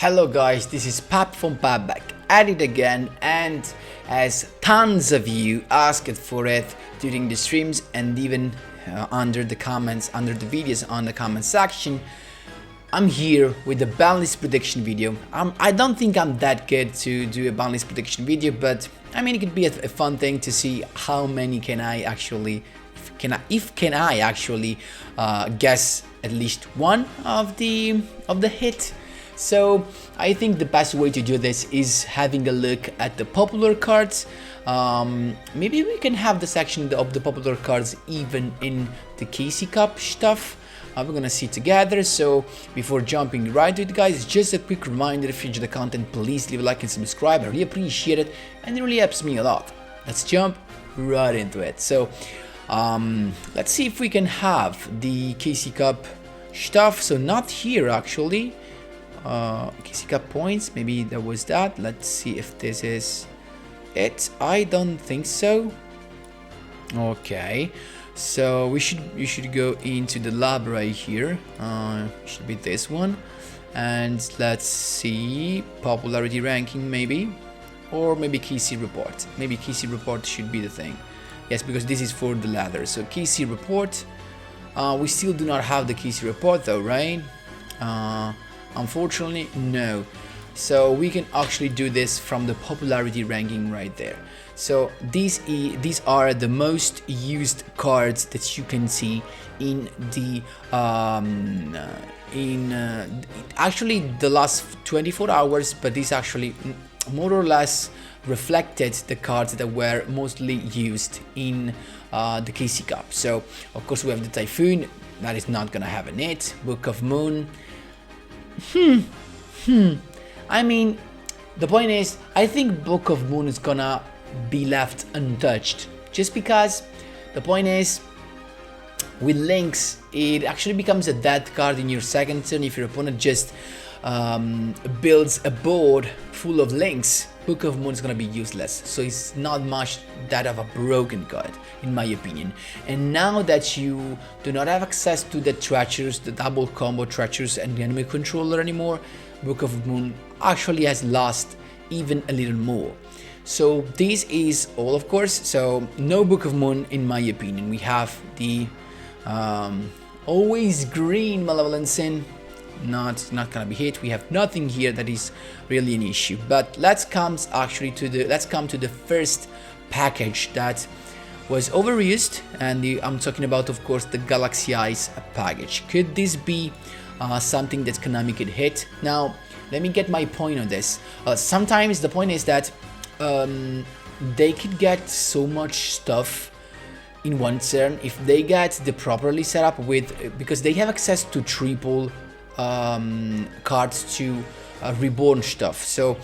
Hello guys, this is Pap from Pap back at it again, and as tons of you asked for it during the streams and even under the comments, under the videos on the comment section, I'm here with the BANLIST prediction video. I don't think I'm that good to do a BANLIST prediction video, but I mean it could be a fun thing to see how many can I actually guess at least one of the hit. So I think the best way to do this is having a look at the popular cards. Maybe we can have the section of the popular cards even in the KC Cup stuff. We're gonna see together. So before jumping right to it, guys, just a quick reminder: if you enjoy the content, please leave a like and subscribe. I really appreciate it, and it really helps me a lot. Let's jump right into it. So let's see if we can have the KC Cup stuff. So not here actually. KC Cup points, maybe there was that. Let's see if this is it. I don't think so. Okay, so you should go into the lab right here. Should be this one, and let's see popularity ranking maybe, or maybe KC report. Maybe KC report should be the thing. Yes, because this is for the ladder. So KC report. We still do not have the KC report though, right? Unfortunately, no. So we can actually do this from the popularity ranking right there. So these are the most used cards that you can see in the actually the last 24 hours, but this actually more or less reflected the cards that were mostly used in the KC Cup. So of course we have the Typhoon, that is not gonna have an it. Book of Moon. I mean, the point is, I think Book of Moon is gonna be left untouched, just because the point is, with links, it actually becomes a dead card in your second turn if your opponent just builds a board full of links. Book of Moon is gonna be useless, so it's not much that of a broken card, in my opinion. And now that you do not have access to the treacherous, the double combo treacherous and the enemy controller anymore, Book of Moon actually has lost even a little more. So this is all, of course. So no Book of Moon, in my opinion. We have the always green Malevolent Sin. Not gonna be hit. We have nothing here that is really an issue. But let's come to the first package that was overused, and I'm talking about, of course, the Galaxy Eyes package. Could this be something that Konami could hit? Now let me get my point on this. Sometimes the point is that they could get so much stuff in one turn if they get the properly set up with, because they have access to triple cards to reborn stuff. So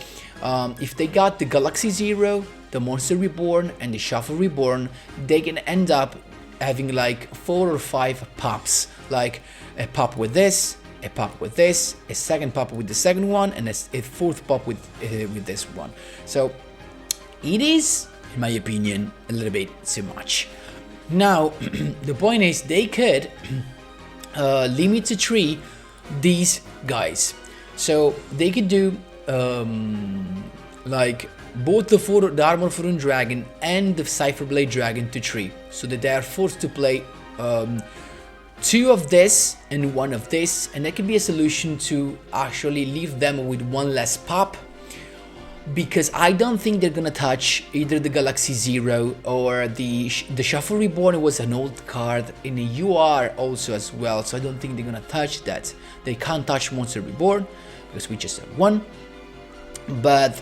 if they got the Galaxy Zero, the Monster Reborn and the Shuffle Reborn, they can end up having like 4 or 5 pops, like a pop with this, a pop with this, a second pop with the second one, and a fourth pop with this one. So it is, in my opinion, a little bit too much. Now the point is, they could limit to 3 these guys, so they could do like both the Armor Forun Dragon and the Cipher Blade Dragon to 3, so that they are forced to play 2 of this and 1 of this, and that could be a solution to actually leave them with 1 less pop, because I don't think they're gonna touch either the Galaxy Zero or the Shuffle Reborn. Was an old card in a UR also as well, so I don't think they're gonna touch that. They can't touch Monster Reborn because we just have 1, but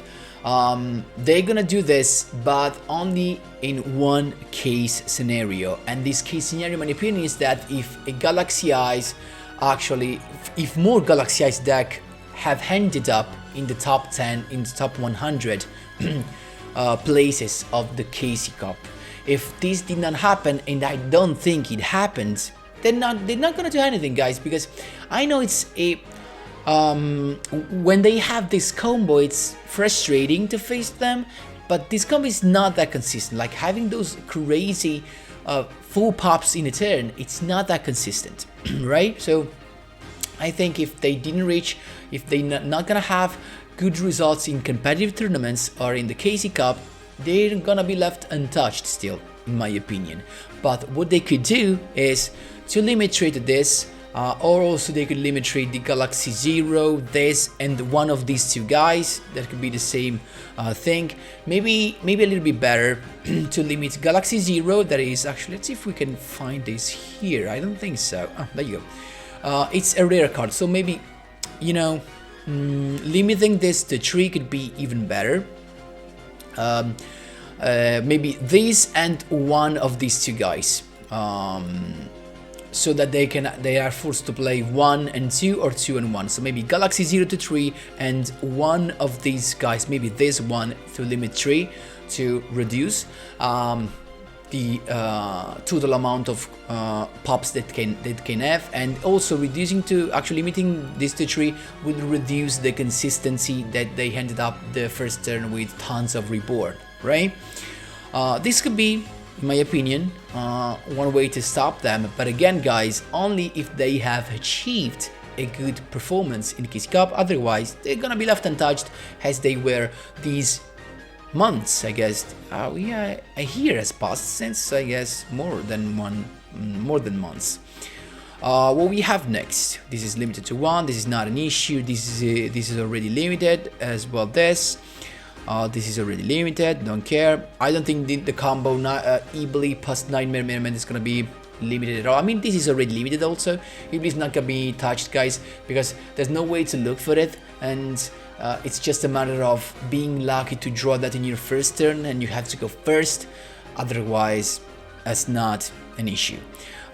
they're gonna do this, but only in one case scenario. And this case scenario, in my opinion, is that if a Galaxy Eyes actually, if more Galaxy Eyes deck have ended up in the top 10, in the top 100 places of the KC Cup. If this did not happen, and I don't think it happened, they're not gonna do anything, guys, because I know it's a when they have this combo, it's frustrating to face them, but this combo is not that consistent. Like having those crazy 4 pops in a turn, it's not that consistent, right? So I think if they didn't reach, if they're not gonna have good results in competitive tournaments or in the KC Cup, they're gonna be left untouched still, in my opinion. But what they could do is to limit trade this, or also they could limit trade the Galaxy Zero, this, and one of these two guys. That could be the same thing. Maybe a little bit better to limit Galaxy Zero. That is actually, let's see if we can find this here. I don't think so. Oh, there you go. It's a rare card, so maybe, you know, limiting this to 3 could be even better. Maybe this and one of these two guys, so that they are forced to play 1 and 2 or 2 and 1. So maybe Galaxy 0 to 3 and one of these guys, maybe this one, to limit 3 to reduce the total amount of pops that can have, and also reducing to actually limiting this to 3 will reduce the consistency that they ended up the first turn with tons of reborn, right? This could be, in my opinion, one way to stop them, but again guys, only if they have achieved a good performance in KC Cup. Otherwise they're gonna be left untouched as they were these months, I guess. A year has passed since, I guess, more than months. What we have next, this is limited to 1, this is not an issue, this is already limited as well. This is already limited, don't care. I don't think the combo Ibli plus Nightmare Merman is gonna be limited at all. I mean, this is already limited also. Ibli is not gonna be touched, guys, because there's no way to look for it, and it's just a matter of being lucky to draw that in your first turn, and you have to go first. Otherwise, that's not an issue.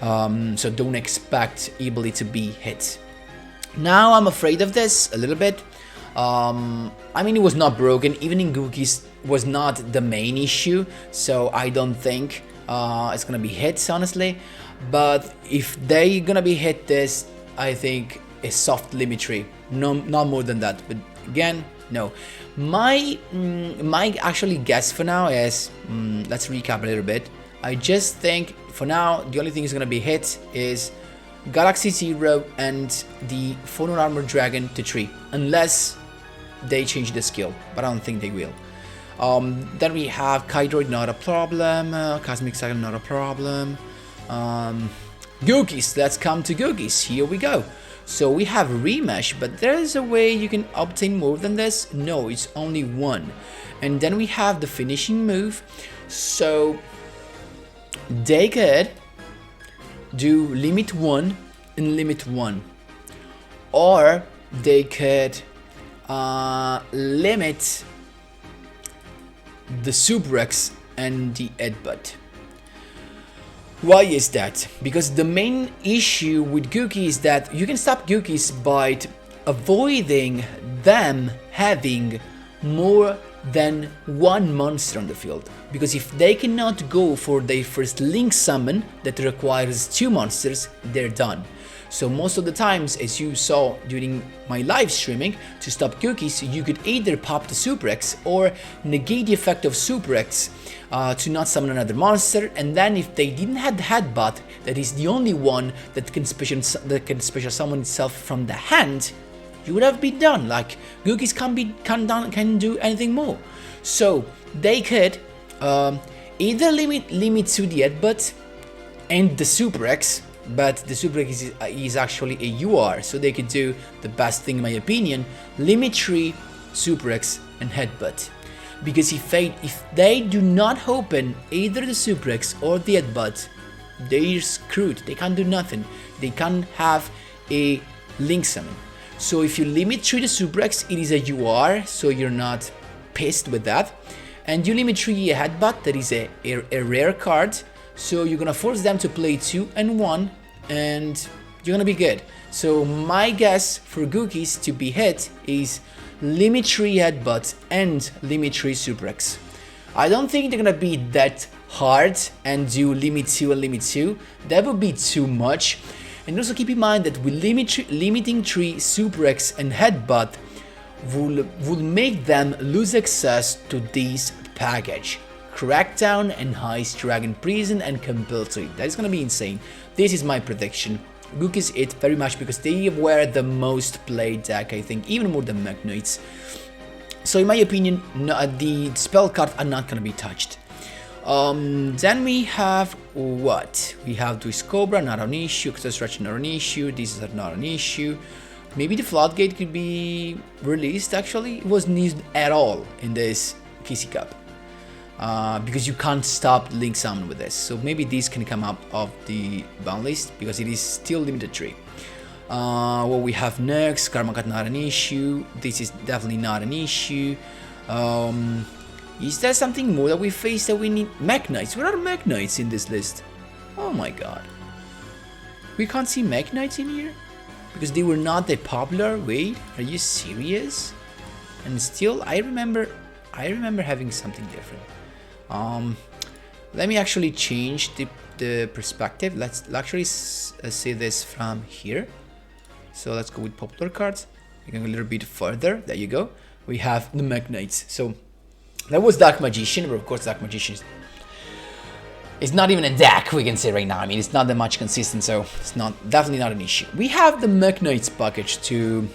So don't expect Ibli to be hit. Now I'm afraid of this a little bit. I mean, it was not broken, even in Gouki's was not the main issue, so I don't think it's gonna be hit, honestly. But if they gonna be hit this, I think a soft limit 3, no, not more than that. But again, no. My actually guess for now is, let's recap a little bit. I just think for now the only thing is gonna be hit is Galaxy Zero and the Phonon Armor Dragon to 3, unless they change the skill, but I don't think they will. Then we have Kydroid, not a problem. Cosmic Cycle, not a problem. Goukis, let's come to Goukis. Here we go. So we have Remesh, but there is a way you can obtain more than this. No, it's only 1. And then we have the finishing move. So they could do limit 1 and limit 1, or they could limit the Subrex and the Headbutt. Why is that? Because the main issue with Gouki is that you can stop Goukis by avoiding them having more than 1 monster on the field. Because if they cannot go for their first Link summon that requires 2 monsters, they're done. So most of the times, as you saw during my live streaming, to stop Goukis, you could either pop the Super X or negate the effect of Super X to not summon another monster, and then if they didn't have the Headbutt, that is the only one that can special summon itself from the hand, you would have been done. Like, Goukis can do anything more. So they could either limit to the Headbutt and the Super X, but the Super X is actually a UR, so they could do the best thing in my opinion, limit 3, Super X and Headbutt. Because if they do not open either the Super X or the Headbutt, they're screwed. They can't do nothing. They can't have a Link summon. So if you limit 3 the Super X, it is a UR, so you're not pissed with that. And you limit 3 a Headbutt, that is a rare card. So you're gonna force them to play 2 and 1, and you're gonna be good. So my guess for Goukis to be hit is limit 3 Headbutt and limit 3 Super X. I don't think they're gonna be that hard and do limit 2 and limit 2. That would be too much. And also keep in mind that with limiting 3 Super X and Headbutt will make them lose access to this package. Crackdown and Heist Dragon Prison and Compulsory. That is gonna be insane. This is my prediction. Gouki is it very much because they were the most played deck, I think, even more than Mekk-Knights. So in my opinion, no, the spell cards are not gonna be touched. Then we have what? We have Duis Cobra, not an issue, Stretch, not an issue, these are not an issue. Maybe the Floodgate could be released actually. It wasn't used at all in this PC Cup. Because you can't stop Link Summon with this. So maybe these can come up of the ban list because it is still limited 3. What we have next, Karma Cut not an issue. This is definitely not an issue. Is there something more that we face that we need? Mekk-Knights. Where are Mekk-Knights in this list? Oh my god. We can't see Mekk-Knights in here? Because they were not that popular? Wait, are you serious? And still, I remember having something different. Let me actually change the perspective. Let's actually see this from here. So let's go with popular cards. We're going a little bit further. There you go. We have the Mekk-Knights. So that was Dark Magician, but of course Dark Magician is not even a deck, we can say right now. I mean, it's not that much consistent, so it's definitely not an issue. We have the Mekk-Knights package to,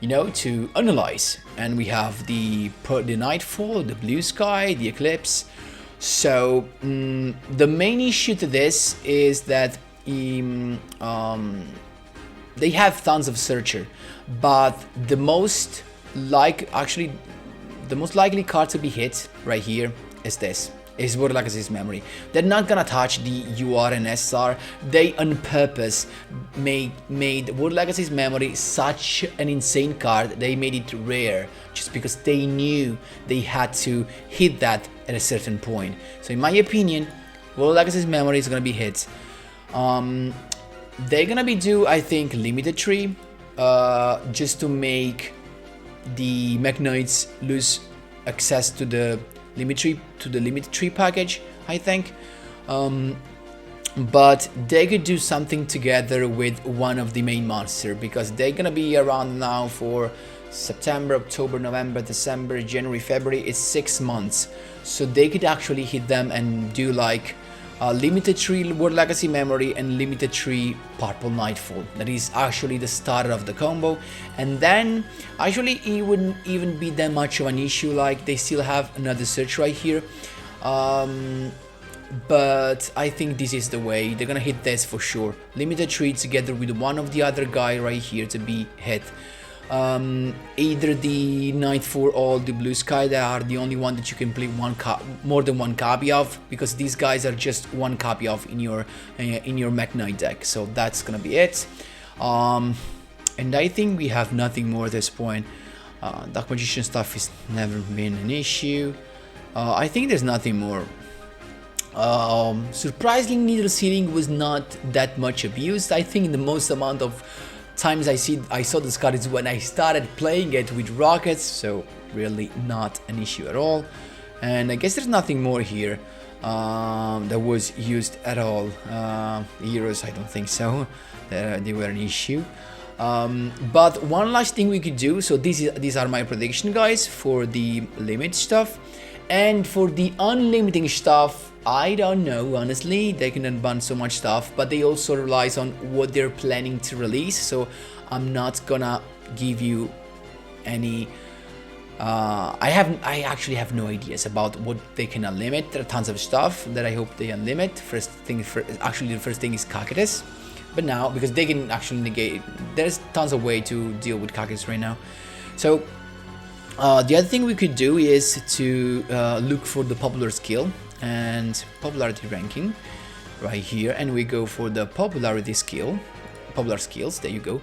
you know, to analyze, and we have the Nightfall, the Blue Sky, the Eclipse. So the main issue to this is that they have tons of Searcher, but the most likely card to be hit right here is this. Is World Legacy's Memory. They're not gonna touch the UR and SR. They on purpose made World Legacy's Memory such an insane card. They made it rare just because they knew they had to hit that at a certain point. So in my opinion, World Legacy's Memory is gonna be hit. They're gonna be due, I think, limited 3, just to make the Mekk-Knights lose access to the limited 3 package, I think. But they could do something together with one of the main monster, because they're gonna be around now for September, October, November, December, January, February. It's 6 months, so they could actually hit them and do like limited 3 World Legacy Memory and limited 3 Purple Nightfall. That is actually the starter of the combo, and then actually it wouldn't even be that much of an issue. Like, they still have another search right here, but I think this is the way they're gonna hit this for sure. Limited 3 together with one of the other guy right here to be hit. Either the Nightfall or the Blue Sky. They are the only one that you can play more than one copy of, because these guys are just one copy of in your Mekk-Knight deck. So that's gonna be it. And I think we have nothing more at this point. Dark Magician stuff has never been an issue. I think there's nothing more. Surprisingly, Needle Sealing was not that much abused. I think the most amount of times I saw this card is when I started playing it with rockets, so really not an issue at all. And I guess there's nothing more here that was used at all. Heroes, I don't think so. They were an issue. But one last thing we could do. So these are my prediction, guys, for the limit stuff. And for the unlimiting stuff, I don't know, honestly. They can unban so much stuff, but they also relies on what they're planning to release. So I'm not gonna give you any I actually have no ideas about what they can unlimit. There are tons of stuff that I hope they unlimit. Actually the first thing is Cactus, but now, because they can actually negate, there's tons of way to deal with Cactus right now. So the other thing we could do is to look for the popular skill and popularity ranking right here, and we go for the popular skills. There you go.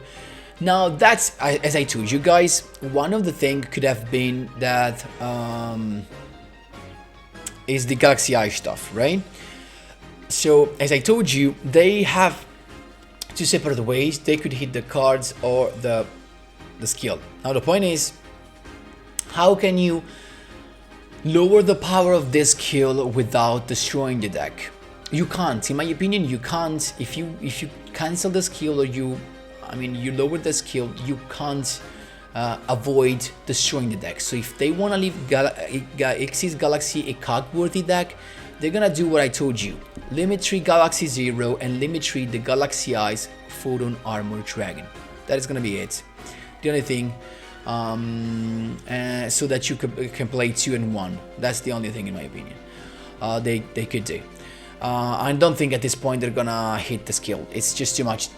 Now that's, as I told you guys, one of the things could have been that is the Galaxy Eye stuff, right? So as I told you, they have two separate ways they could hit the cards or the skill. Now the point is, how can you lower the power of this skill without destroying the deck? You can't. In my opinion, you can't. If you cancel the skill, or you lower the skill, you can't avoid destroying the deck. So if they want to leave Xyz Galaxy a cog-worthy deck, they're gonna do what I told you. Limit 3 Galaxy Zero and limit 3 the Galaxy Eyes Photon Armor Dragon. That is gonna be it. The only thing, so that you can play 2 and 1. That's the only thing in my opinion. They could do. I don't think at this point they're gonna hit the skill. It's just too much.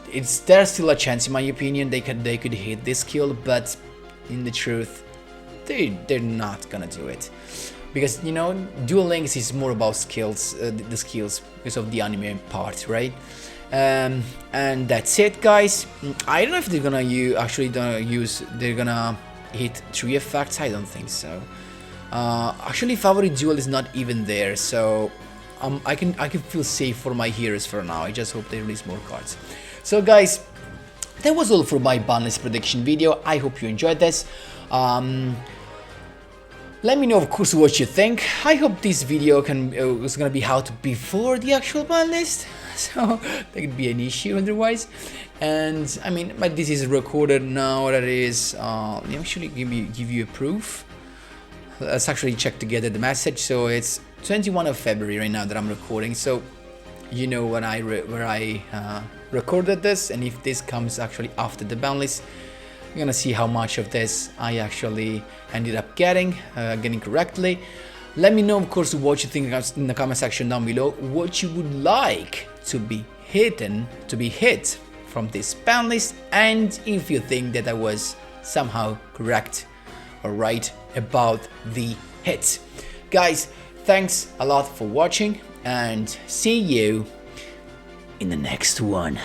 There's still a chance in my opinion they could hit this skill, but in the truth, they're not gonna do it. Because, you know, Duel Links is more about skills, the skills, because of the anime part, right? And that's it, guys. I don't know if they're gonna they're gonna hit 3 effects. I don't think so. Actually, favorite duel is not even there, so I can feel safe for my heroes for now. I just hope they release more cards. So, guys, that was all for my BANLIST prediction video. I hope you enjoyed this. Let me know, of course, what you think. I hope this video was gonna be out before the actual BANLIST, so there could be an issue otherwise. And I mean, but this is recorded now. That is, let me actually give you a proof. Let's actually check together the message. So it's 21 of February right now that I'm recording. So you know when where I recorded this, and if this comes actually after the BANLIST, you're gonna see how much of this I actually ended up getting correctly. Let me know, of course, what you think in the comment section down below. What you would like to be hit from this BANLIST, and if you think that I was somehow correct or right about the hits. Guys, thanks a lot for watching, and see you in the next one.